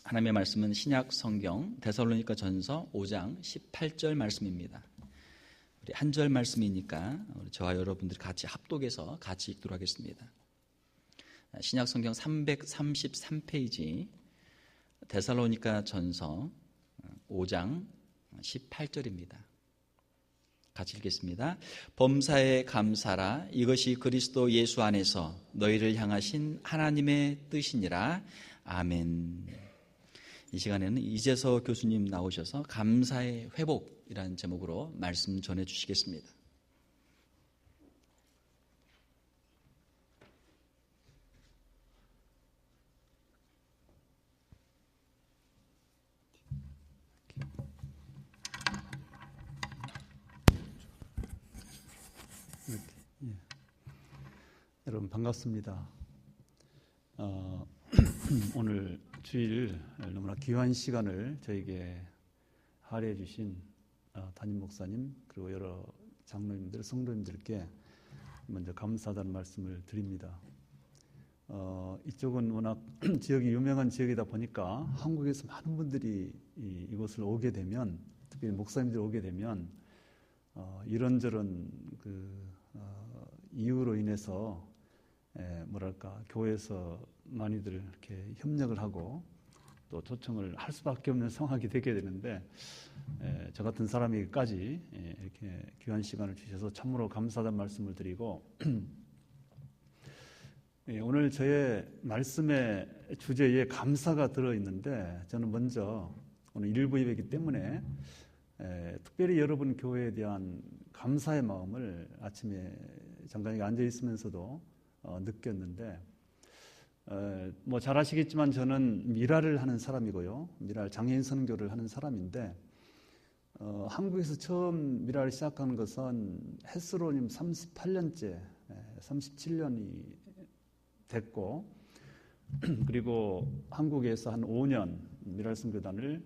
하나님의 말씀은 신약 성경 데살로니가 전서 5장 18절 말씀입니다. 우리 한 절 말씀이니까 저와 여러분들이 같이 합독해서 같이 읽도록 하겠습니다. 신약 성경 333페이지 데살로니가 전서 5장 18절입니다. 같이 읽겠습니다. 범사에 감사라. 이것이 그리스도 예수 안에서 너희를 향하신 하나님의 뜻이니라. 아멘. 이 시간에는 이재서 교수님 나오셔서 감사의 회복이라는 제목으로 말씀 전해 주시겠습니다. 여러분 반갑습니다. 오늘 주일 너무나 귀한 시간을 저에게 할애해 주신 담임 목사님 그리고 여러 장로님들, 성도님들께 먼저 감사하다는 말씀을 드립니다. 이쪽은 워낙 지역이 유명한 지역이다 보니까 한국에서 많은 분들이 이곳을 오게 되면, 특히 목사님들 오게 되면 이런저런 이유로 인해서 교회에서 많이들 이렇게 협력을 하고 또 초청을 할 수밖에 없는 상황이 되게 되는데, 저 같은 사람에게까지 이렇게 귀한 시간을 주셔서 참으로 감사하다는 말씀을 드리고, 오늘 저의 말씀의 주제에 감사가 들어있는데, 저는 먼저 오늘 일부 예배이기 때문에 특별히 여러분 교회에 대한 감사의 마음을 아침에 잠깐 앉아 있으면서도 느꼈는데, 잘 아시겠지만 저는 미라를 하는 사람이고요, 미랄 장애인 선교를 하는 사람인데, 한국에서 처음 미라를 시작한 것은 햇스로님 38년째 37년이 됐고, 그리고 한국에서 한 5년 미랄 선교단을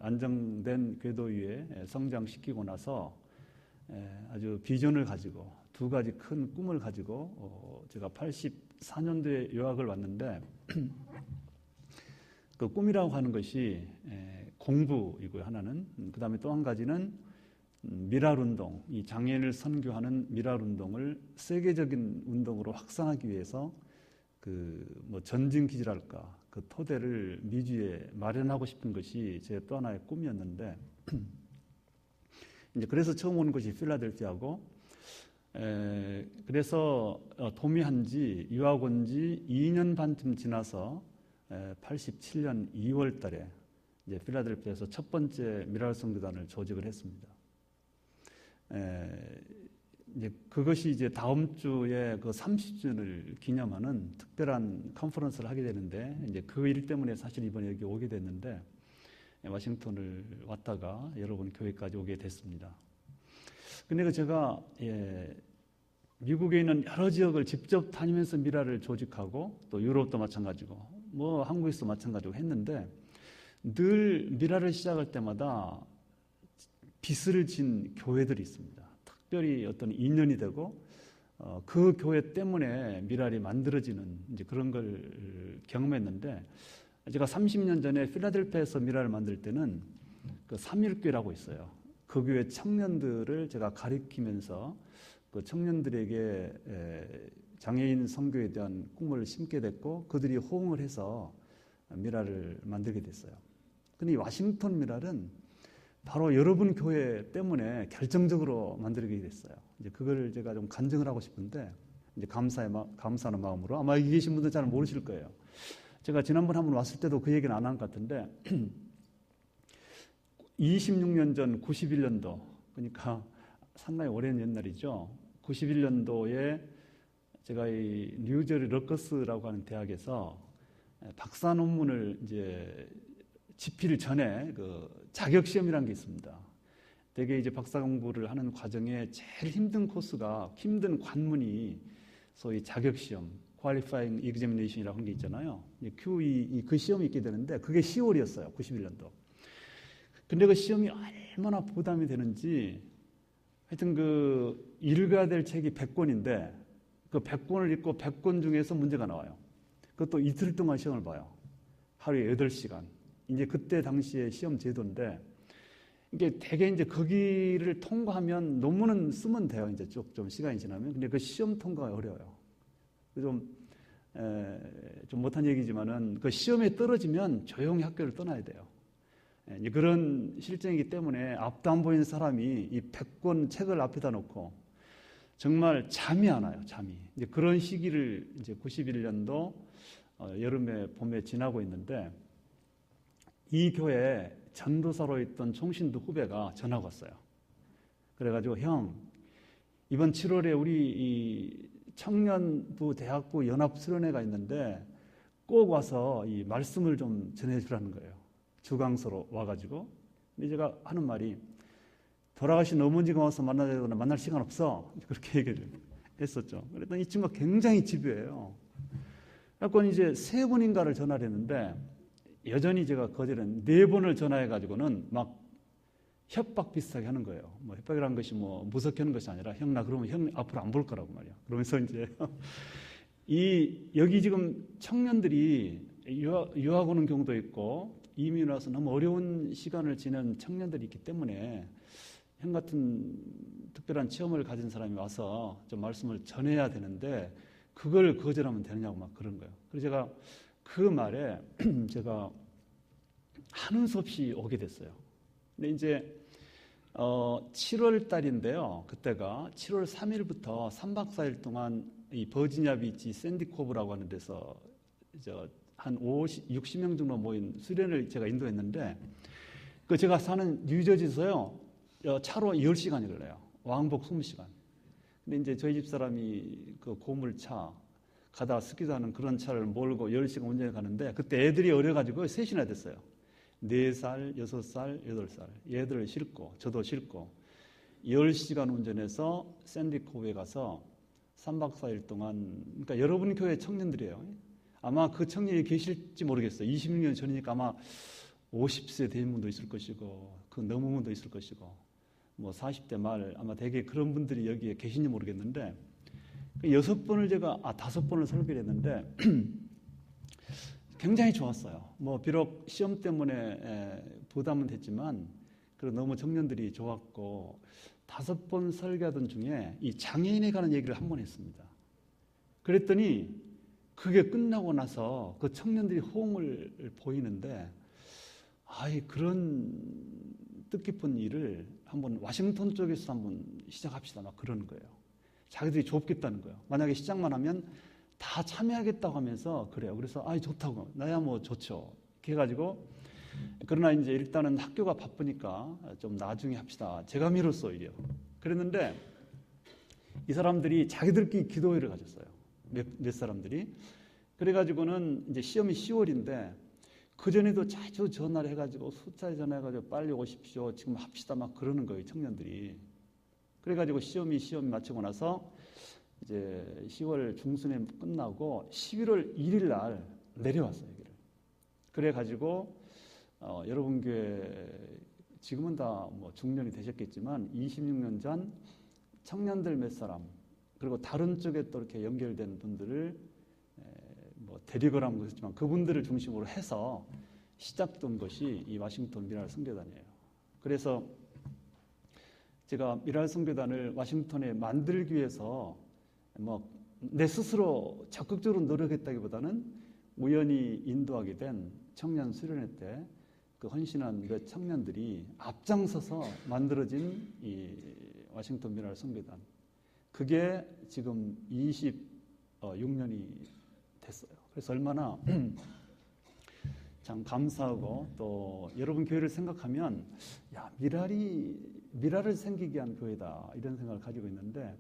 안정된 궤도 위에 성장시키고 나서 아주 비전을 가지고 두 가지 큰 꿈을 가지고 제가 84년도에 유학을 왔는데, 그 꿈이라고 하는 것이 공부이고요, 하나는. 그 다음에 또 한 가지는 미랄 운동, 이 장애인을 선교하는 미랄 운동을 세계적인 운동으로 확산하기 위해서 전진 기지랄까, 그 토대를 미주에 마련하고 싶은 것이 제 또 하나의 꿈이었는데, 이제 그래서 처음 온 것이 필라델피아고, 그래서 도미한 지, 유학 온 지 2년 반쯤 지나서 87년 2월 달에 이제 필라델피아에서 첫 번째 미랄 선교단을 조직을 했습니다. 이제 그것이 이제 다음 주에 그 30주년을 기념하는 특별한 컨퍼런스를 하게 되는데, 이제 그 일 때문에 사실 이번에 여기 오게 됐는데, 워싱턴을 왔다가 여러분 교회까지 오게 됐습니다. 근데 제가 미국에 있는 여러 지역을 직접 다니면서 미라를 조직하고, 또 유럽도 마찬가지고 한국에서 마찬가지고 했는데, 늘 미라를 시작할 때마다 빚을 진 교회들이 있습니다. 특별히 어떤 인연이 되고 그 교회 때문에 미랄이 만들어지는 이제 그런 걸 경험했는데, 제가 30년 전에 필라델피아에서 미랄을 만들 때는 그 삼일교회라고 있어요. 그 교회 청년들을 제가 가리키면서 그 청년들에게 장애인 선교에 대한 꿈을 심게 됐고, 그들이 호응을 해서 미랄을 만들게 됐어요. 근데 이 워싱턴 미랄은 바로 여러분 교회 때문에 결정적으로 만들게 됐어요. 이제 그걸 제가 좀 간증을 하고 싶은데, 이제 감사하는 마음으로, 아마 여기 계신 분들 잘 모르실 거예요. 제가 지난번 한번 왔을 때도 그 얘기는 안 한 것 같은데, 26년 전 91년도, 그러니까 상당히 오랜 옛날이죠. 91년도에 제가 이 뉴저지 러커스라고 하는 대학에서 박사 논문을 이제 집필 전에 그 자격 시험이라는 게 있습니다. 되게 이제 박사 공부를 하는 과정에 제일 힘든 코스가, 힘든 관문이 소위 자격 시험, Qualifying Examination이라고 하는 게 있잖아요. QE, 그 시험이 있게 되는데, 그게 10월이었어요, 91년도. 근데 그 시험이 얼마나 부담이 되는지, 하여튼 그 읽어야 될 책이 100권인데 그 100권을 읽고 100권 중에서 문제가 나와요. 그것도 이틀 동안 시험을 봐요. 하루에 8시간. 이제 그때 당시에 시험 제도인데 이게 되게 이제 거기를 통과하면 논문은 쓰면 돼요. 이제 쭉 좀 시간이 지나면. 근데 그 시험 통과가 어려워요. 좀 못한 얘기지만은 그 시험에 떨어지면 조용히 학교를 떠나야 돼요. 이제 그런 실정이기 때문에 앞도 안 보이는 사람이 이 100권 책을 앞에다 놓고 정말 잠이 안 와요. 잠이. 이제 그런 시기를 이제 91년도 여름에 봄에 지나고 있는데 이 교회 전도사로 있던 총신도 후배가 전화가 왔어요. 그래가지고 형 이번 7월에 우리 이 청년부 대학부 연합 수련회가 있는데 꼭 와서 이 말씀을 좀 전해주라는 거예요. 주강서로 와가지고. 근데 제가 하는 말이 돌아가신 어머니가 와서 만나야 되거나 만날 시간 없어. 그렇게 얘기를 했었죠. 그랬더니 이 친구가 굉장히 집요해요. 그래서 이제 3번인가를 전화를 했는데 여전히 제가 거절은 4번을 전화해가지고는 막 협박 비슷하게 하는 거예요. 뭐 협박이라는 것이 뭐 무섭게 하는 것이 아니라 형 나 그러면 형 앞으로 안 볼 거라고 말이야. 그러면서 이제 여기 지금 청년들이 유학 오는 경우도 있고 이민 와서 너무 어려운 시간을 지낸 청년들이 있기 때문에 형 같은 특별한 체험을 가진 사람이 와서 좀 말씀을 전해야 되는데 그걸 거절하면 되느냐고 막 그런 거예요. 그래서 제가 그 말에 제가 하는 수 없이 오게 됐어요. 근데 이제 7월 달인데요. 그때가 7월 3일부터 3박 4일 동안 이 버지니아 비치 샌디코브라고 하는 데서 한 60명 정도 모인 수련을 제가 인도했는데 그 제가 사는 뉴저지에서요. 차로 10시간이 걸려요. 왕복 20시간. 근데 이제 저희 집 사람이 그 고물차 가다 스키도 하는 그런 차를 몰고 10시간 운전해 가는데 그때 애들이 어려가지고 셋이나 됐어요. 4살, 6살, 8살. 얘들을 싣고 저도 싣고 10시간 운전해서 샌디코브에 가서 3박 4일 동안 그러니까 여러분 교회 청년들이에요. 아마 그 청년이 계실지 모르겠어요. 26년 전이니까 아마 50세 된 분도 있을 것이고 그 넘은 분도 있을 것이고 뭐 40대 말 아마 되게 그런 분들이 여기에 계신지 모르겠는데 6번을 제가 5번을 설교를 했는데 굉장히 좋았어요. 뭐 비록 시험 때문에 부담은 됐지만 그래도 너무 청년들이 좋았고 5번 설교하던 중에 이 장애인에 관한 얘기를 한 번 했습니다. 그랬더니 그게 끝나고 나서 그 청년들이 호응을 보이는데 그런 뜻깊은 일을 한번 와싱턴 쪽에서 한번 시작합시다 막 그러는 거예요. 자기들이 좁겠다는 거예요. 만약에 시작만 하면 다 참여하겠다고 하면서 그래요. 그래서 좋다고 나야 뭐 좋죠. 이렇게 해가지고 그러나 이제 일단은 학교가 바쁘니까 좀 나중에 합시다. 제가 미뤘어 오히려. 그랬는데 이 사람들이 자기들끼리 기도회를 가졌어요. 몇 사람들이. 그래가지고는 이제 시험이 10월인데 그 전에도 자주 전화를 해가지고 숫자에 전화해가지고 빨리 오십시오. 지금 합시다 막 그러는 거예요. 청년들이. 그래가지고 시험이 마치고 나서 이제 10월 중순에 끝나고 11월 1일 날 내려왔어요. 여기를. 그래가지고 여러분 교회 지금은 다 뭐 중년이 되셨겠지만 26년 전 청년들 몇 사람 그리고 다른 쪽에 또 이렇게 연결된 분들을 뭐 데리고라는 것이지만 그분들을 중심으로 해서 시작된 것이 이 와싱턴 미랄 선교단이에요. 그래서 제가 미랄 선교단을 와싱턴에 만들기 위해서 뭐 내 스스로 적극적으로 노력했다기보다는 우연히 인도하게 된 청년 수련회 때 그 헌신한 몇 청년들이 앞장서서 만들어진 이 와싱턴 미랄 선교단. 그게 지금 26년이 됐어요. 그래서 얼마나 참 감사하고 또 여러분 교회를 생각하면 미랄을 생기게 한 교회다 이런 생각을 가지고 있는데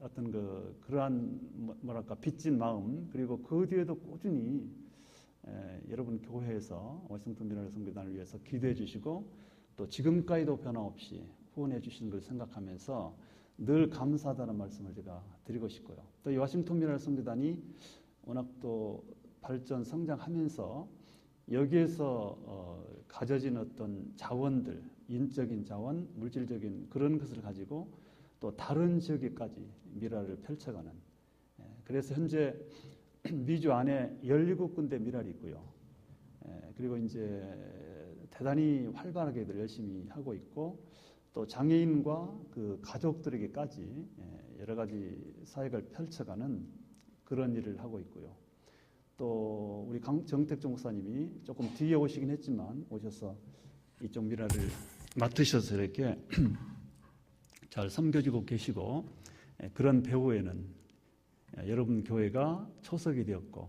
어떤 그러한 뭐랄까 빚진 마음 그리고 그 뒤에도 꾸준히 여러분 교회에서 와싱턴 미랄 선교단을 위해서 기도해 주시고 또 지금까지도 변함없이 후원해 주시는 걸 생각하면서 늘 감사하다는 말씀을 제가 드리고 싶고요. 또 이 와싱턴 미랄 선교단이 워낙 또 발전 성장하면서 여기에서 가져진 어떤 자원들, 인적인 자원, 물질적인 그런 것을 가지고 또 다른 지역에까지 미랄을 펼쳐가는. 그래서 현재 미주 안에 17군데 미랄이 있고요. 그리고 이제 대단히 활발하게들 열심히 하고 있고, 또 장애인과 그 가족들에게까지 여러 가지 사역을 펼쳐가는 그런 일을 하고 있고요. 또 우리 정택종 목사님이 조금 뒤에 오시긴 했지만 오셔서 이쪽 미랄을 맡으셔서 이렇게 잘 섬겨주고 계시고, 그런 배후에는 여러분 교회가 초석이 되었고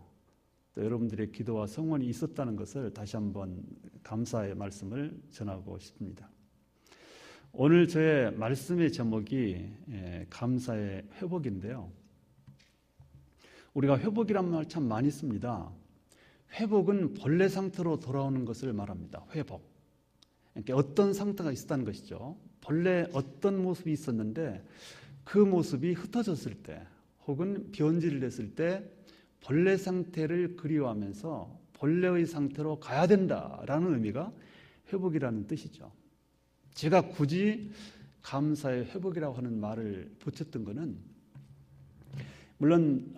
또 여러분들의 기도와 성원이 있었다는 것을 다시 한번 감사의 말씀을 전하고 싶습니다. 오늘 저의 말씀의 제목이 감사의 회복인데요. 우리가 회복이란 말 참 많이 씁니다. 회복은 본래 상태로 돌아오는 것을 말합니다. 회복. 그러니까 어떤 상태가 있었다는 것이죠. 본래 어떤 모습이 있었는데 그 모습이 흩어졌을 때 혹은 변질을 했을 때 본래 상태를 그리워하면서 본래의 상태로 가야 된다라는 의미가 회복이라는 뜻이죠. 제가 굳이 감사의 회복이라고 하는 말을 붙였던 것은 물론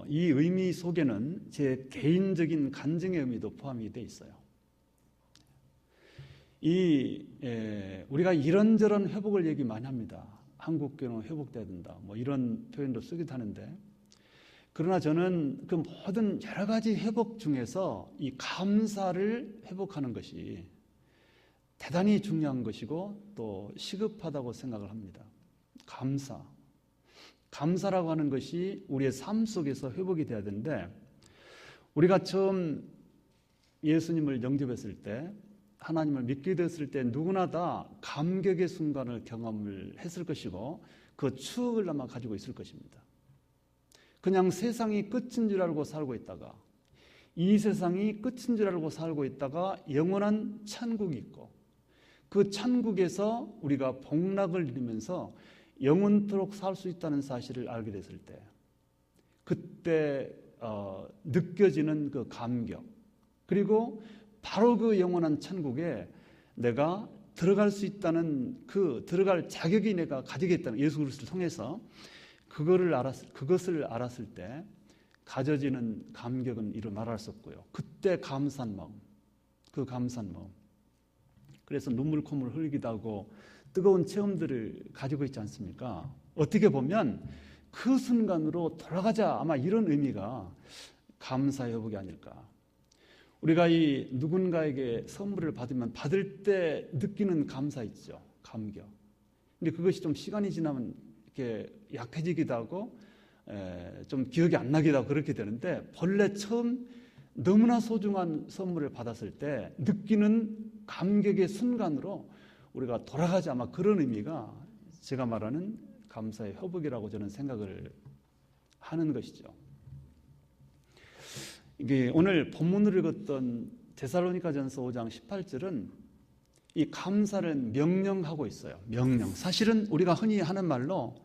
이 의미 속에는 제 개인적인 간증의 의미도 포함이 되어 있어요. 우리가 이런저런 회복을 얘기 많이 합니다. 한국교회는 회복돼야 된다, 뭐 이런 표현도 쓰기도 하는데, 그러나 저는 그 모든 여러 가지 회복 중에서 이 감사를 회복하는 것이 대단히 중요한 것이고 또 시급하다고 생각을 합니다. 감사라고 하는 것이 우리의 삶 속에서 회복이 돼야 되는데, 우리가 처음 예수님을 영접했을 때, 하나님을 믿게 됐을 때 누구나 다 감격의 순간을 경험을 했을 것이고 그 추억을 아마 가지고 있을 것입니다. 그냥 세상이 끝인 줄 알고 살고 있다가, 이 세상이 끝인 줄 알고 살고 있다가 영원한 천국이 있고, 그 천국에서 우리가 복락을 누리면서 영원토록 살 수 있다는 사실을 알게 됐을 때, 그때 느껴지는 그 감격, 그리고 바로 그 영원한 천국에 내가 들어갈 수 있다는 그 들어갈 자격이 내가 가지게 있다는, 예수 그리스도를 통해서 그것을 알았을 때 가져지는 감격은 이루 말할 수 없고요. 그때 감사한 마음, 그 감사한 마음. 그래서 눈물 콧물 흘리기도 하고 뜨거운 체험들을 가지고 있지 않습니까? 어떻게 보면 그 순간으로 돌아가자, 아마 이런 의미가 감사의 회복이 아닐까. 우리가 이 누군가에게 선물을 받으면 받을 때 느끼는 감사 있죠. 감격. 근데 그것이 좀 시간이 지나면 이렇게 약해지기도 하고 좀 기억이 안 나기도 하고 그렇게 되는데, 본래 처음 너무나 소중한 선물을 받았을 때 느끼는 감격의 순간으로 우리가 돌아가지, 아마 그런 의미가 제가 말하는 감사의 회복이라고 저는 생각을 하는 것이죠. 이게 오늘 본문으로 읽었던 데살로니가전서 5장 18절은 이 감사를 명령하고 있어요. 명령. 사실은 우리가 흔히 하는 말로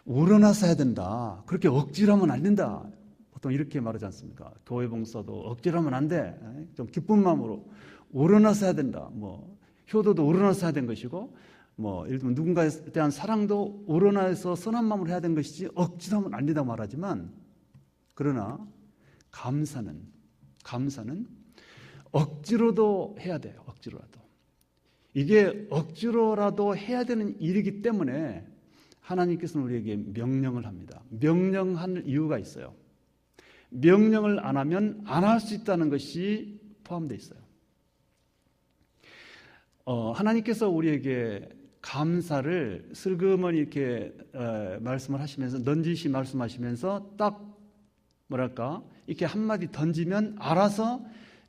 우러나서 해야 된다, 그렇게 억지로 하면 안 된다, 보통 이렇게 말하지 않습니까? 교회 봉사도 억지로 하면 안 돼, 좀 기쁜 마음으로 우러나서 해야 된다, 뭐 효도도 우러나서 해야 되는 것이고, 뭐 예를 들면 누군가에 대한 사랑도 우러나서 선한 마음으로 해야 되는 것이지 억지로 하면 안 된다고 말하지만, 그러나 감사는 억지로도 해야 돼요. 억지로라도. 이게 억지로라도 해야 되는 일이기 때문에 하나님께서는 우리에게 명령을 합니다. 명령할 이유가 있어요. 명령을 안 하면 안 할 수 있다는 것이 포함되어 있어요. 하나님께서 우리에게 감사를 슬그머니 이렇게 말씀을 하시면서, 넌지시 말씀하시면서 딱 뭐랄까 이렇게 한마디 던지면 알아서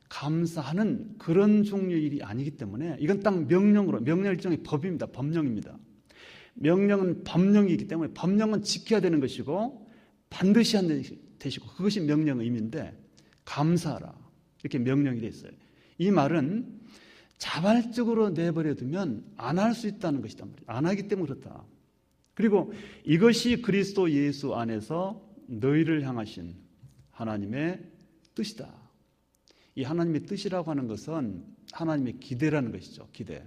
감사하는 그런 종류의 일이 아니기 때문에, 이건 딱 명령 일종의 법입니다. 법령입니다. 명령은 법령이기 때문에 법령은 지켜야 되는 것이고 반드시 한 되시고, 그것이 명령의 의미인데, 감사하라 이렇게 명령이 되어 있어요. 이 말은 자발적으로 내버려 두면 안 할 수 있다는 것이단 말이에요. 안 하기 때문에 그렇다. 그리고 이것이 그리스도 예수 안에서 너희를 향하신 하나님의 뜻이다. 이 하나님의 뜻이라고 하는 것은 하나님의 기대라는 것이죠. 기대.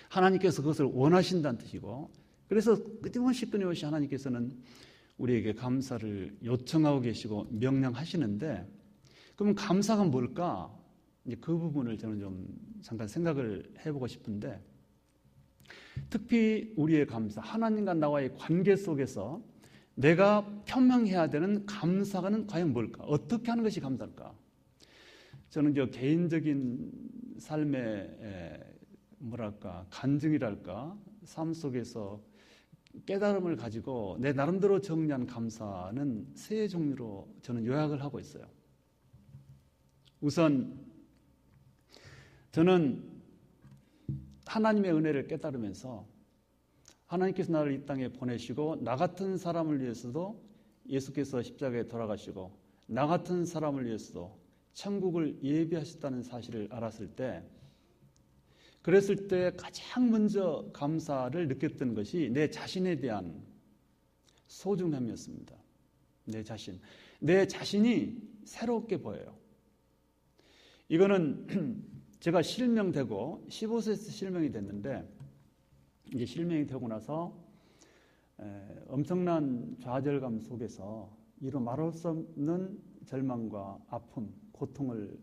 하나님께서 그것을 원하신다는 뜻이고, 그래서 끊임없이 하나님께서는 우리에게 감사를 요청하고 계시고 명령하시는데, 그럼 감사가 뭘까? 이제 그 부분을 저는 좀 잠깐 생각을 해보고 싶은데, 특히 우리의 감사, 하나님과 나와의 관계 속에서 내가 표명해야 되는 감사는 과연 뭘까? 어떻게 하는 것이 감사일까? 저는 개인적인 삶의 간증이랄까, 삶 속에서 깨달음을 가지고 내 나름대로 정리한 감사는 세 종류로 저는 요약을 하고 있어요. 우선 저는 하나님의 은혜를 깨달으면서 하나님께서 나를 이 땅에 보내시고 나 같은 사람을 위해서도 예수께서 십자가에 돌아가시고 나 같은 사람을 위해서도 천국을 예비하셨다는 사실을 알았을 때, 그랬을 때 가장 먼저 감사를 느꼈던 것이 내 자신에 대한 소중함이었습니다. 내 자신이 새롭게 보여요. 이거는 제가 실명되고 15세에서 실명이 됐는데, 이제 실명이 되고 나서 엄청난 좌절감 속에서 이루 말할 수 없는 절망과 아픔, 고통을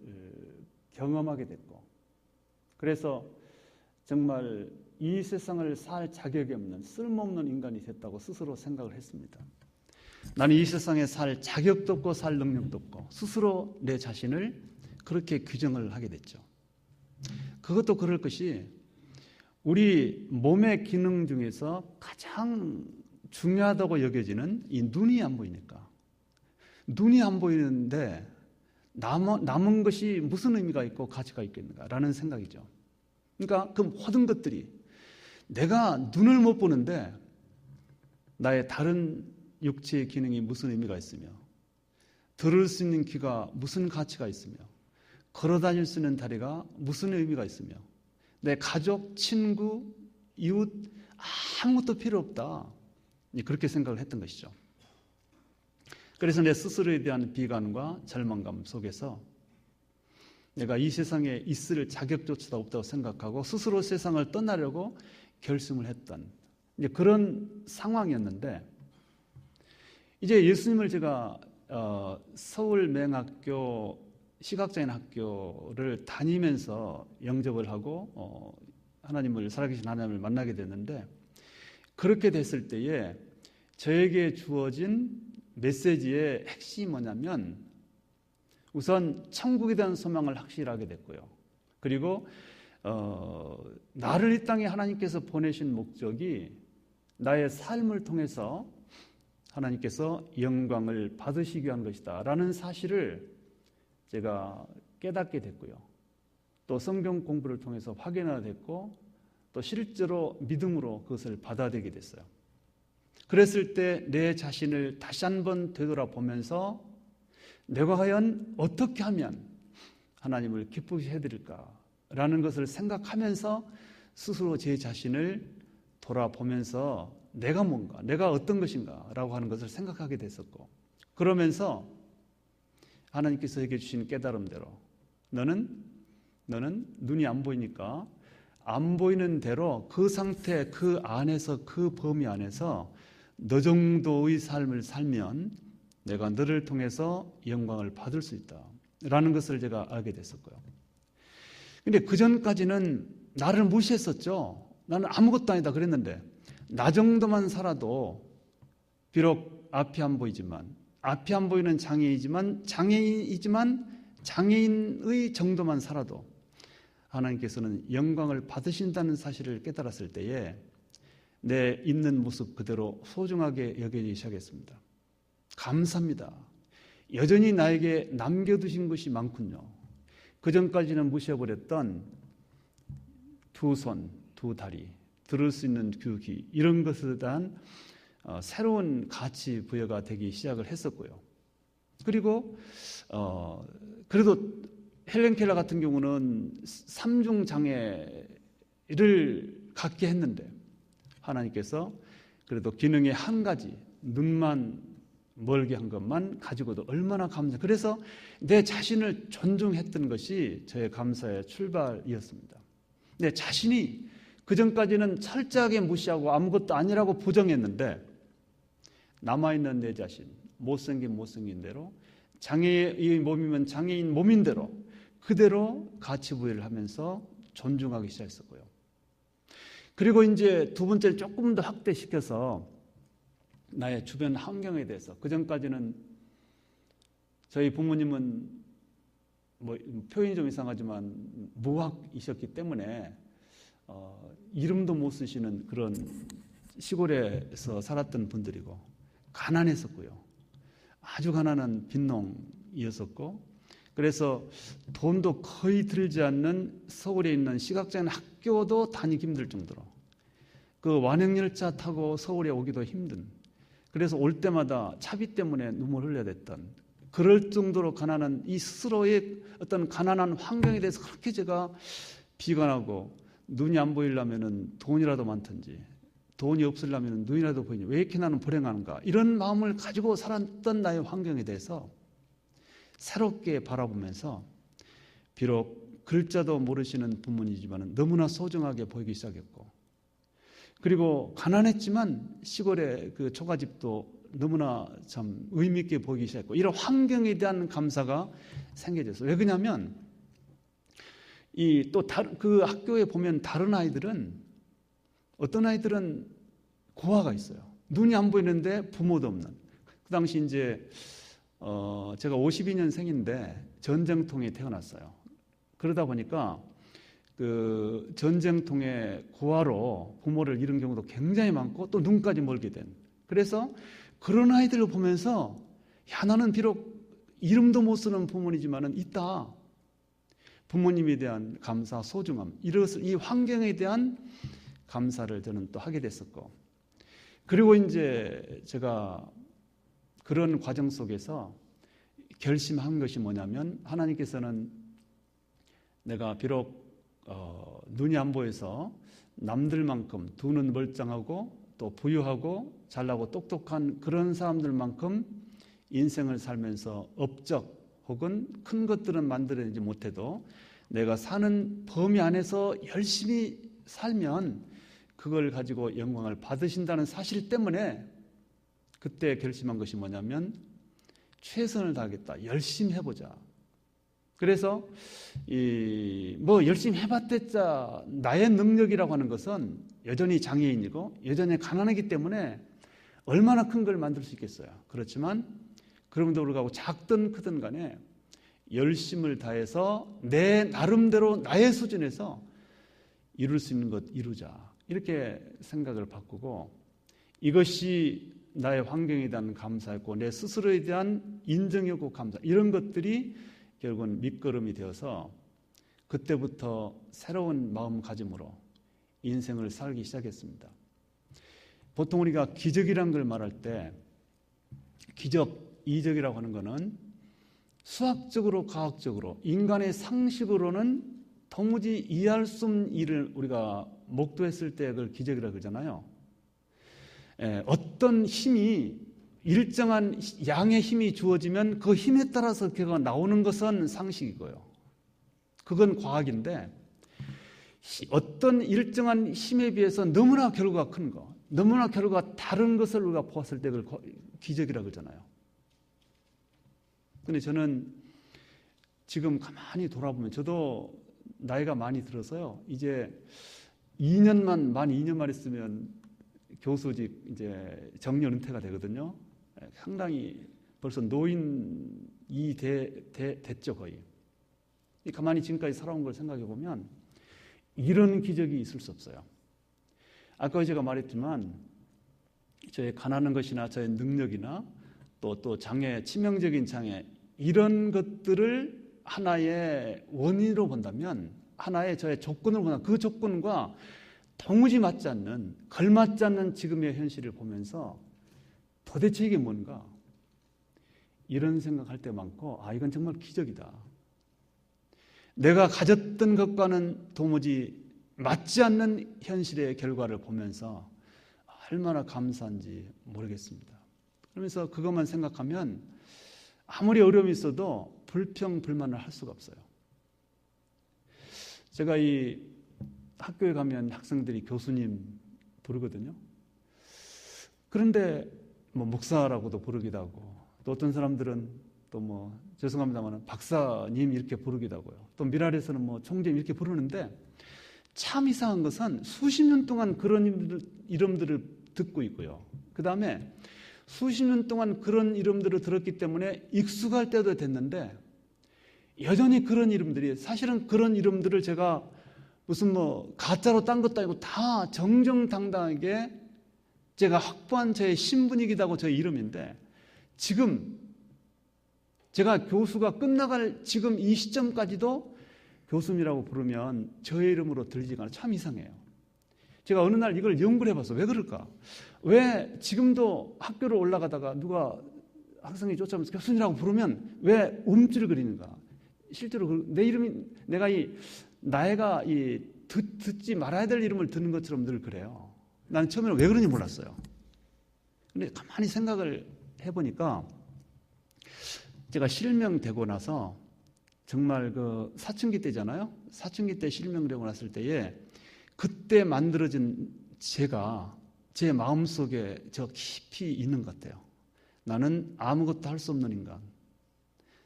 경험하게 됐고, 그래서 정말 이 세상을 살 자격이 없는 쓸모없는 인간이 됐다고 스스로 생각을 했습니다. 나는 이 세상에 살 자격도 없고 살 능력도 없고, 스스로 내 자신을 그렇게 규정을 하게 됐죠. 그것도 그럴 것이, 우리 몸의 기능 중에서 가장 중요하다고 여겨지는 이 눈이 안 보이니까, 눈이 안 보이는데 남은 것이 무슨 의미가 있고 가치가 있겠는가라는 생각이죠. 그러니까 그 모든 것들이, 내가 눈을 못 보는데 나의 다른 육체의 기능이 무슨 의미가 있으며, 들을 수 있는 귀가 무슨 가치가 있으며, 걸어 다닐 수 있는 다리가 무슨 의미가 있으며, 내 가족, 친구, 이웃 아무것도 필요 없다, 그렇게 생각을 했던 것이죠. 그래서 내 스스로에 대한 비관과 절망감 속에서 내가 이 세상에 있을 자격조차도 없다고 생각하고 스스로 세상을 떠나려고 결심을 했던 그런 상황이었는데, 이제 예수님을 제가 서울맹학교 시각장애인 학교를 다니면서 영접을 하고 하나님을, 살아계신 하나님을 만나게 됐는데, 그렇게 됐을 때에 저에게 주어진 메시지의 핵심이 뭐냐면, 우선 천국에 대한 소망을 확실하게 됐고요. 그리고 나를 이 땅에 하나님께서 보내신 목적이 나의 삶을 통해서 하나님께서 영광을 받으시기 위한 것이다 라는 사실을 제가 깨닫게 됐고요. 또 성경 공부를 통해서 확인하게 됐고, 또 실제로 믿음으로 그것을 받아들이게 됐어요. 그랬을 때 내 자신을 다시 한번 되돌아보면서 내가 과연 어떻게 하면 하나님을 기쁘게 해드릴까라는 것을 생각하면서 스스로 제 자신을 돌아보면서 내가 뭔가, 내가 어떤 것인가 라고 하는 것을 생각하게 됐었고, 그러면서 하나님께서 에게 주신 깨달음대로 너는 눈이 안 보이니까 안 보이는 대로 그 상태, 그 안에서, 그 범위 안에서 너 정도의 삶을 살면 내가 너를 통해서 영광을 받을 수 있다 라는 것을 제가 알게 됐었고요. 근데 그 전까지는 나를 무시했었죠. 나는 아무것도 아니다 그랬는데, 나 정도만 살아도, 비록 앞이 안 보이지만, 앞이 안 보이는 장애인이지만 장애인의 정도만 살아도 하나님께서는 영광을 받으신다는 사실을 깨달았을 때에 내 있는 모습 그대로 소중하게 여기기 시작했습니다. 감사합니다. 여전히 나에게 남겨두신 것이 많군요. 그전까지는 무시해버렸던 두 손, 두 다리, 들을 수 있는 귀, 이런 것에 대한 새로운 가치 부여가 되기 시작을 했었고요. 그리고 그래도 헬렌 켈러 같은 경우는 3중 장애를 갖게 했는데 하나님께서 그래도 기능의 한 가지, 눈만 멀게 한 것만 가지고도 얼마나 감사. 그래서 내 자신을 존중했던 것이 저의 감사의 출발이었습니다. 내 자신이 그전까지는 철저하게 무시하고 아무것도 아니라고 부정했는데, 남아있는 내 자신, 못생긴 대로, 장애의 몸이면 장애인 몸인 대로 그대로 가치 부여를 하면서 존중하기 시작했었고요. 그리고 이제 두 번째를 조금 더 확대시켜서 나의 주변 환경에 대해서, 그전까지는 저희 부모님은 뭐 표현이 좀 이상하지만 무학이셨기 때문에 이름도 못 쓰시는 그런 시골에서 살았던 분들이고 가난했었고요. 아주 가난한 빈농이었었고, 그래서 돈도 거의 들지 않는 서울에 있는 시각장애인 학교도 다니기 힘들 정도로, 그 완행열차 타고 서울에 오기도 힘든, 그래서 올 때마다 차비 때문에 눈물 흘려야 됐던, 그럴 정도로 가난한 이 스스로의 어떤 가난한 환경에 대해서 그렇게 제가 비관하고, 눈이 안 보이려면 돈이라도 많든지, 돈이 없으려면 눈이라도 보이니 왜 이렇게 나는 불행한가, 이런 마음을 가지고 살았던 나의 환경에 대해서 새롭게 바라보면서, 비록 글자도 모르시는 부모님이지만 너무나 소중하게 보이기 시작했고, 그리고 가난했지만 시골의 그 초가집도 너무나 참 의미 있게 보이기 시작했고, 이런 환경에 대한 감사가 생겨졌어요. 왜 그러냐면 그 학교에 보면 다른 아이들은, 어떤 아이들은 고아가 있어요. 눈이 안 보이는데 부모도 없는. 그 당시 이제 제가 52년생인데 전쟁통에 태어났어요. 그러다 보니까 그 전쟁통에 고아로 부모를 잃은 경우도 굉장히 많고, 또 눈까지 멀게 된. 그래서 그런 아이들을 보면서, 야, 나는 비록 이름도 못 쓰는 부모이지만은 있다. 부모님에 대한 감사, 소중함, 이 환경에 대한 감사를 저는 또 하게 됐었고, 그리고 이제 제가 그런 과정 속에서 결심한 것이 뭐냐면, 하나님께서는 내가 비록 눈이 안 보여서 남들만큼 두 눈 멀쩡하고 또 부유하고 잘나고 똑똑한 그런 사람들만큼 인생을 살면서 업적 혹은 큰 것들은 만들어내지 못해도 내가 사는 범위 안에서 열심히 살면 그걸 가지고 영광을 받으신다는 사실 때문에 그때 결심한 것이 뭐냐면, 최선을 다하겠다, 열심히 해보자. 그래서 열심히 해봤댔자 나의 능력이라고 하는 것은 여전히 장애인이고 여전히 가난하기 때문에 얼마나 큰 걸 만들 수 있겠어요. 그렇지만 그럼에도 불구하고 작든 크든 간에 열심을 다해서 내 나름대로 나의 수준에서 이룰 수 있는 것 이루자, 이렇게 생각을 바꾸고, 이것이 나의 환경에 대한 감사였고 내 스스로에 대한 인정이었고 감사, 이런 것들이 결국은 밑거름이 되어서 그때부터 새로운 마음가짐으로 인생을 살기 시작했습니다. 보통 우리가 기적이란 걸 말할 때, 기적, 이적이라고 하는 것은 수학적으로, 과학적으로, 인간의 상식으로는 도무지 이해할 수 없는 일을 우리가 목도했을 때 그걸 기적이라고 그러잖아요. 어떤 힘이, 일정한 양의 힘이 주어지면 그 힘에 따라서 결과가 나오는 것은 상식이고요. 그건 과학인데, 어떤 일정한 힘에 비해서 너무나 결과가 큰 거, 너무나 결과가 다른 것을 우리가 보았을 때 그걸 기적이라고 그러잖아요. 근데 저는 지금 가만히 돌아보면, 저도 나이가 많이 들어서요, 이제 만 2년만 있으면 교수직 이제 정년 은퇴가 되거든요. 상당히 벌써 노인이 됐죠, 거의. 가만히 지금까지 살아온 걸 생각해 보면 이런 기적이 있을 수 없어요. 아까 제가 말했지만 저의 가난한 것이나 저의 능력이나 또 장애, 치명적인 장애, 이런 것들을 하나의 원인으로 본다면, 하나의 저의 조건으로 본다면, 그 조건과 도무지 맞지 않는, 걸맞지 않는 지금의 현실을 보면서 도대체 이게 뭔가, 이런 생각할 때 많고, 이건 정말 기적이다. 내가 가졌던 것과는 도무지 맞지 않는 현실의 결과를 보면서 얼마나 감사한지 모르겠습니다. 그러면서 그것만 생각하면 아무리 어려움이 있어도 불평불만을 할 수가 없어요. 제가 이 학교에 가면 학생들이 교수님 부르거든요. 그런데 뭐 목사라고도 부르기도 하고, 또 어떤 사람들은 또 뭐 죄송합니다만 박사님 이렇게 부르기도 하고요. 또 미랄에서는 뭐 총재님 이렇게 부르는데, 참 이상한 것은 수십 년 동안 그런 이름들을 듣고 있고요. 그 다음에 수십 년 동안 그런 이름들을 들었기 때문에 익숙할 때도 됐는데, 여전히 그런 이름들이, 사실은 그런 이름들을 제가 무슨 뭐 가짜로 딴 것도 아니고 다 정정당당하게 제가 확보한 제 신분이기도 하고 제 이름인데, 지금 제가 교수가 끝나갈 지금 이 시점까지도 교수님이라고 부르면 저의 이름으로 들리지가 않아요. 참 이상해요. 제가 어느 날 이걸 연구를 해봤어요. 왜 그럴까? 왜 지금도 학교를 올라가다가 누가 학생이 쫓아오면서 교수님이라고 부르면 왜 움찔거리는가? 실제로 내 이름이, 내가 나이가 듣지 말아야 될 이름을 듣는 것처럼 늘 그래요. 나는 처음에는 왜 그런지 몰랐어요. 근데 가만히 생각을 해보니까, 제가 실명되고 나서 정말 그 사춘기 때잖아요. 사춘기 때 실명되고 났을 때에 그때 만들어진 제가 제 마음속에 저 깊이 있는 것 같아요. 나는 아무것도 할 수 없는 인간.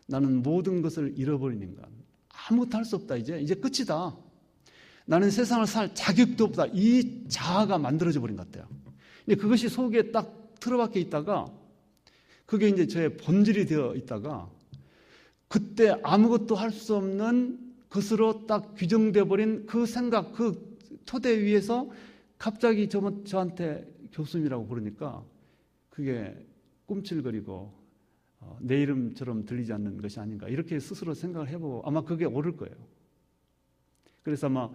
나는 모든 것을 잃어버린 인간. 아무것도 할 수 없다. 이제 끝이다. 나는 세상을 살 자격도 없다. 이 자아가 만들어져 버린 것 같아요. 근데 그것이 속에 딱 틀어박혀 있다가, 그게 이제 저의 본질이 되어 있다가, 그때 아무것도 할 수 없는 것으로 딱 규정되어 버린 그 생각, 그 토대 위에서 갑자기 저한테 교수님이라고 부르니까 그게 꿈틀거리고 내 이름처럼 들리지 않는 것이 아닌가, 이렇게 스스로 생각을 해보고 아마 그게 옳을 거예요. 그래서 아마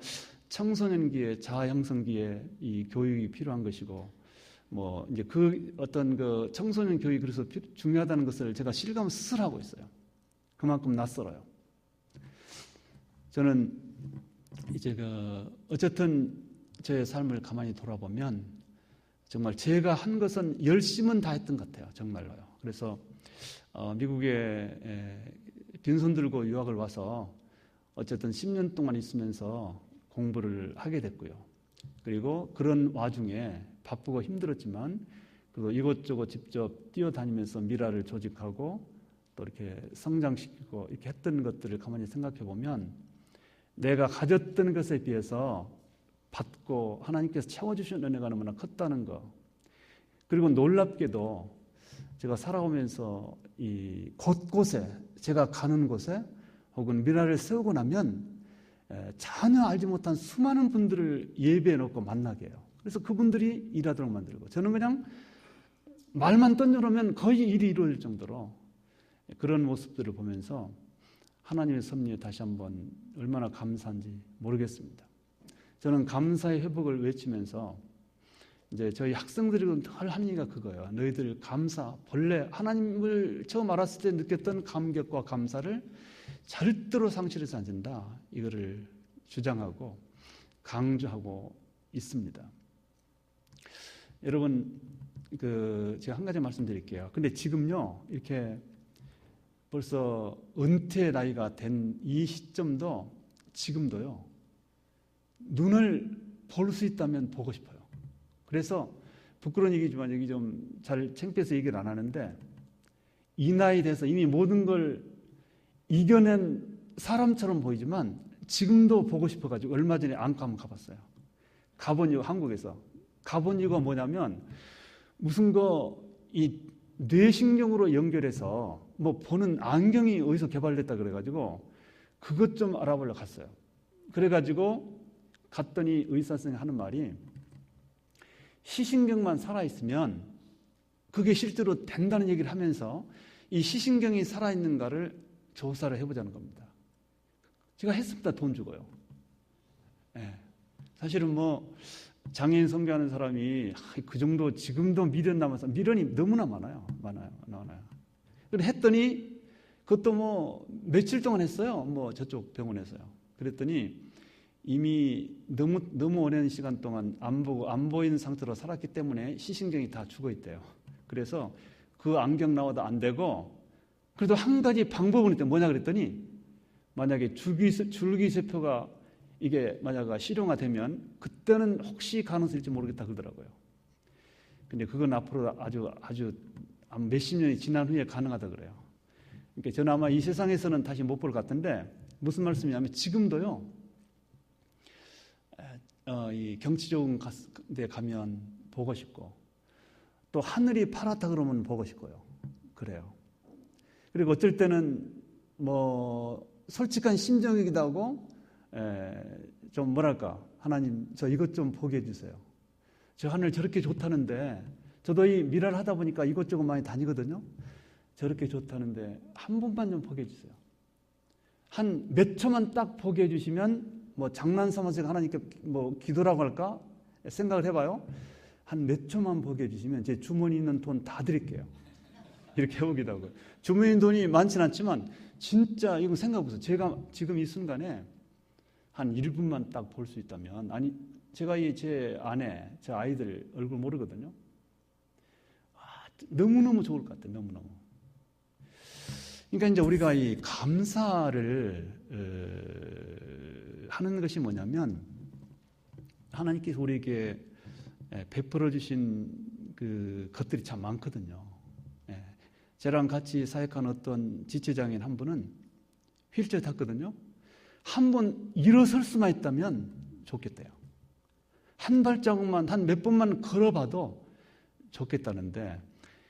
청소년기에, 자아 형성기에 이 교육이 필요한 것이고, 뭐 이제 그 어떤 그 청소년 교육이 그래서 중요하다는 것을 제가 실감을 스스로 하고 있어요. 그만큼 낯설어요. 저는 이제 어쨌든 제 삶을 가만히 돌아보면 정말 제가 한 것은 열심은 다 했던 것 같아요. 정말로요. 그래서 미국에 빈손 들고 유학을 와서 어쨌든 10년 동안 있으면서 공부를 하게 됐고요. 그리고 그런 와중에 바쁘고 힘들었지만 그리고 이곳저곳 직접 뛰어다니면서 미라를 조직하고 또 이렇게 성장시키고 이렇게 했던 것들을 가만히 생각해 보면, 내가 가졌던 것에 비해서 받고 하나님께서 채워주신 은혜가 너무나 컸다는 것, 그리고 놀랍게도 제가 살아오면서 이 곳곳에, 제가 가는 곳에 혹은 미라를 세우고 나면 전혀 알지 못한 수많은 분들을 예배해 놓고 만나게 해요. 그래서 그분들이 일하도록 만들고, 저는 그냥 말만 던져놓으면 거의 일이 이루어질 정도로 그런 모습들을 보면서 하나님의 섭리에 다시 한번 얼마나 감사한지 모르겠습니다. 저는 감사의 회복을 외치면서 이제 저희 학생들이 늘 하는 얘기가 그거예요. 너희들 감사, 본래 하나님을 처음 알았을 때 느꼈던 감격과 감사를 절대로 상실해서 안 된다. 이거를 주장하고 강조하고 있습니다. 여러분, 제가 한 가지 말씀드릴게요. 근데 지금요, 이렇게 벌써 은퇴 나이가 된 이 시점도, 지금도요, 눈을 볼 수 있다면 보고 싶어요. 그래서 부끄러운 얘기지만 여기 좀 잘 창피해서 얘기를 안 하는데, 이 나이 돼서 이미 모든 걸 이겨낸 사람처럼 보이지만 지금도 보고 싶어가지고 얼마 전에 안과 한번 가봤어요. 가본 이유가, 한국에서 가본 이유가 뭐냐면, 무슨 이 뇌신경으로 연결해서 뭐 보는 안경이 어디서 개발됐다 그래가지고 그것 좀 알아보려고 갔어요. 그래가지고 갔더니 의사 선생님이 하는 말이, 시신경만 살아있으면 그게 실제로 된다는 얘기를 하면서 이 시신경이 살아있는가를 조사를 해보자는 겁니다. 제가 했습니다. 돈 주고요. 네. 사실은 뭐 장애인 선교하는 사람이 그 정도, 지금도 미련 남아서, 미련이 너무나 많아요. 그래 했더니 그것도 뭐 며칠 동안 했어요. 뭐 저쪽 병원에서요. 그랬더니 이미 너무 오랜 시간 동안 안 보이는 상태로 살았기 때문에 시신경이 다 죽어 있대요. 그래서 그 안경 나와도 안 되고, 그래도 한 가지 방법은 있대. 뭐냐 그랬더니, 만약에 줄기세포가 이게 만약 실용화되면 그때는 혹시 가능성일지 모르겠다 그러더라고요. 근데 그건 앞으로 아주 몇십 년이 지난 후에 가능하다 그래요. 그러니까 저는 아마 이 세상에서는 다시 못 볼 것 같은데 무슨 말씀이냐면 지금도요. 이 경치 좋은 데 가면 보고 싶고 또 하늘이 파랗다 그러면 보고 싶고요. 그래요. 그리고 어쩔 때는 뭐 솔직한 심정이기도 하고 좀 뭐랄까 하나님 저 이것 좀 보게 해주세요. 저 하늘 저렇게 좋다는데 저도 이 미라를 하다 보니까 이것저것 많이 다니거든요. 저렇게 좋다는데 한 번만 좀 보게 해주세요. 한 몇 초만 딱 보게 해주시면 뭐 장난삼아서 하나님께 뭐 기도라고 할까 생각을 해봐요. 한 몇 초만 보게 해주시면 제 주머니에 있는 돈 다 드릴게요. 이렇게 해보기도 하고요. 주머니 돈이 많지는 않지만 진짜 이거 생각해보세요. 제가 지금 이 순간에 한 1분만 딱 볼 수 있다면 아니 제가 제 아내, 제 아이들 얼굴 모르거든요. 너무너무 좋을 것 같아요. 너무너무. 그러니까 이제 우리가 이 감사를 하는 것이 뭐냐면 하나님께서 우리에게 베풀어 주신 그 것들이 참 많거든요. 저랑 같이 사역한 어떤 지체장인 한 분은 휠체어 탔거든요. 한 번 일어설 수만 있다면 좋겠대요. 한 발자국만 한 몇 번만 걸어봐도 좋겠다는데,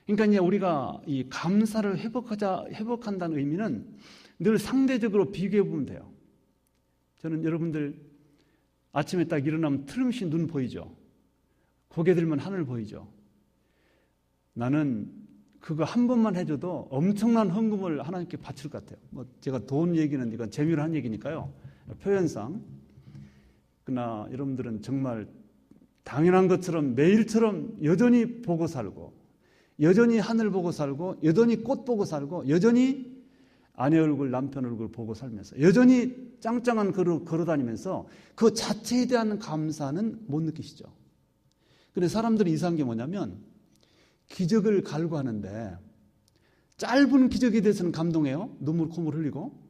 그러니까 이제 우리가 이 감사를 회복한다는 의미는 늘 상대적으로 비교해 보면 돼요. 저는 여러분들 아침에 딱 일어나면 틀림없이 눈 보이죠. 고개 들면 하늘 보이죠. 나는 그거 한 번만 해줘도 엄청난 헌금을 하나님께 바칠 것 같아요. 뭐 제가 돈 얘기는 이건 재미로 한 얘기니까요. 표현상. 그러나 여러분들은 정말 당연한 것처럼 매일처럼 여전히 보고 살고, 여전히 하늘 보고 살고, 여전히 꽃 보고 살고, 여전히 아내 얼굴, 남편 얼굴 보고 살면서, 여전히 짱짱한 걸어 다니면서 그 자체에 대한 감사는 못 느끼시죠. 근데 사람들이 이상한 게 뭐냐면 기적을 갈구하는데 짧은 기적에 대해서는 감동해요. 눈물 콧물 흘리고.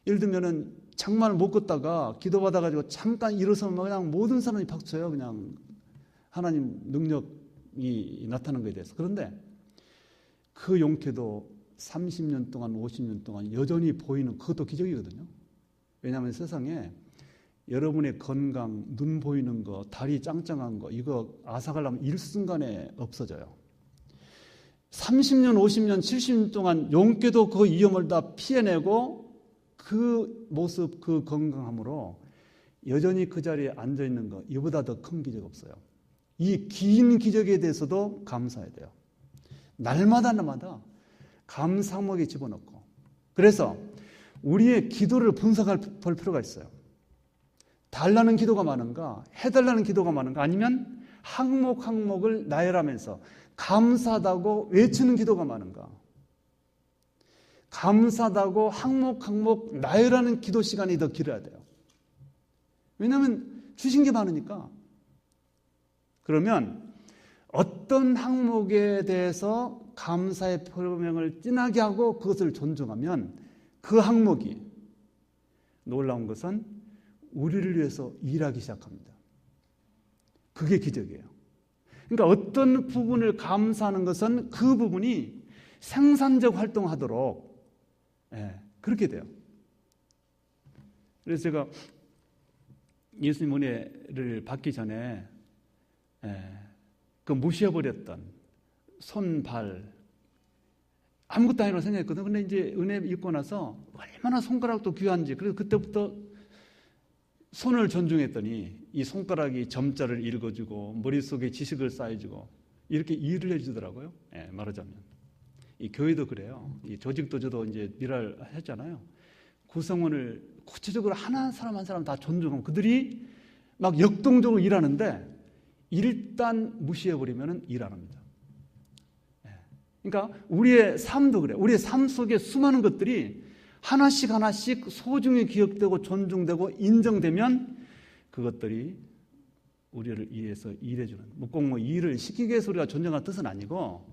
예를 들면은 장마를 못 걷다가 기도받아가지고 잠깐 일어서면 그냥 모든 사람이 박수쳐요. 그냥 하나님 능력이 나타나는 것에 대해서. 그런데 그 용케도 30년 동안 50년 동안 여전히 보이는 그것도 기적이거든요. 왜냐하면 세상에 여러분의 건강, 눈 보이는 거, 다리 짱짱한 거 이거 앗아가려면 일순간에 없어져요. 30년, 50년, 70년 동안 용케도 그 위험을 다 피해내고 그 모습, 그 건강함으로 여전히 그 자리에 앉아있는 거 이보다 더 큰 기적 없어요. 이 긴 기적에 대해서도 감사해야 돼요. 날마다 감사 항목에 집어넣고. 그래서 우리의 기도를 분석할 필요가 있어요. 달라는 기도가 많은가, 해달라는 기도가 많은가, 아니면 항목을 나열하면서 감사하다고 외치는 기도가 많은가. 감사하다고 항목 나열하는 기도 시간이 더 길어야 돼요. 왜냐하면 주신 게 많으니까. 그러면 어떤 항목에 대해서 감사의 표명을 진하게 하고 그것을 존중하면 그 항목이, 놀라운 것은 우리를 위해서 일하기 시작합니다. 그게 기적이에요. 그러니까 어떤 부분을 감사하는 것은 그 부분이 생산적 활동하도록 그렇게 돼요. 그래서 제가 예수님 은혜를 받기 전에 그 무시해버렸던 손, 발 아무것도 아니라고 생각했거든요. 근데 이제 은혜 입고 나서 얼마나 손가락도 귀한지, 그래서 그때부터 손을 존중했더니 이 손가락이 점자를 읽어주고 머릿속에 지식을 쌓여주고 이렇게 일을 해주더라고요. 말하자면 이 교회도 그래요. 이 조직도 저도 이제 일을 했잖아요. 구성원을 구체적으로 사람 한 사람 다 존중하고 그들이 막 역동적으로 일하는데 일단 무시해버리면 일 안 합니다. 그러니까 우리의 삶도 그래요. 우리의 삶 속에 수많은 것들이 하나씩 소중히 기억되고 존중되고 인정되면 그것들이 우리를 위해서 일해주는, 꼭 일을 시키기 위해서 우리가 존중할 뜻은 아니고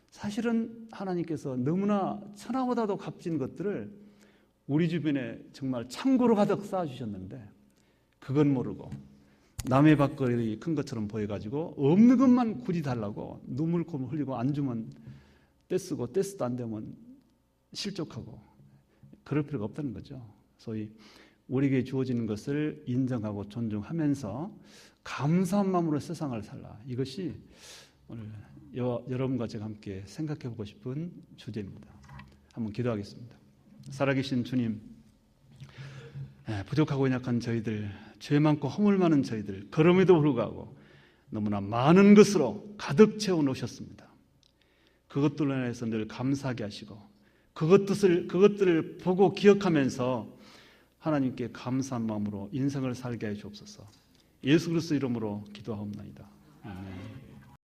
사실은 하나님께서 너무나 천하보다도 값진 것들을 우리 주변에 정말 창고로 가득 쌓아주셨는데 그건 모르고 남의 밥그릇이 큰 것처럼 보여가지고 없는 것만 굳이 달라고 눈물 흘리고 안 주면 떼쓰고 떼쓰도 안 되면 실족하고 그럴 필요가 없다는 거죠. 소위 우리에게 주어지는 것을 인정하고 존중하면서 감사한 마음으로 세상을 살라. 이것이 오늘 여러분과 제가 함께 생각해 보고 싶은 주제입니다. 한번 기도하겠습니다. 살아계신 주님, 부족하고 연약한 저희들, 죄 많고 허물 많은 저희들, 그럼에도 불구하고 너무나 많은 것으로 가득 채워 놓으셨습니다. 그것들로 인해서 늘 감사하게 하시고 그것들을 보고 기억하면서 하나님께 감사한 마음으로 인생을 살게 해 주옵소서. 예수 그리스도 이름으로 기도하옵나이다. 아멘.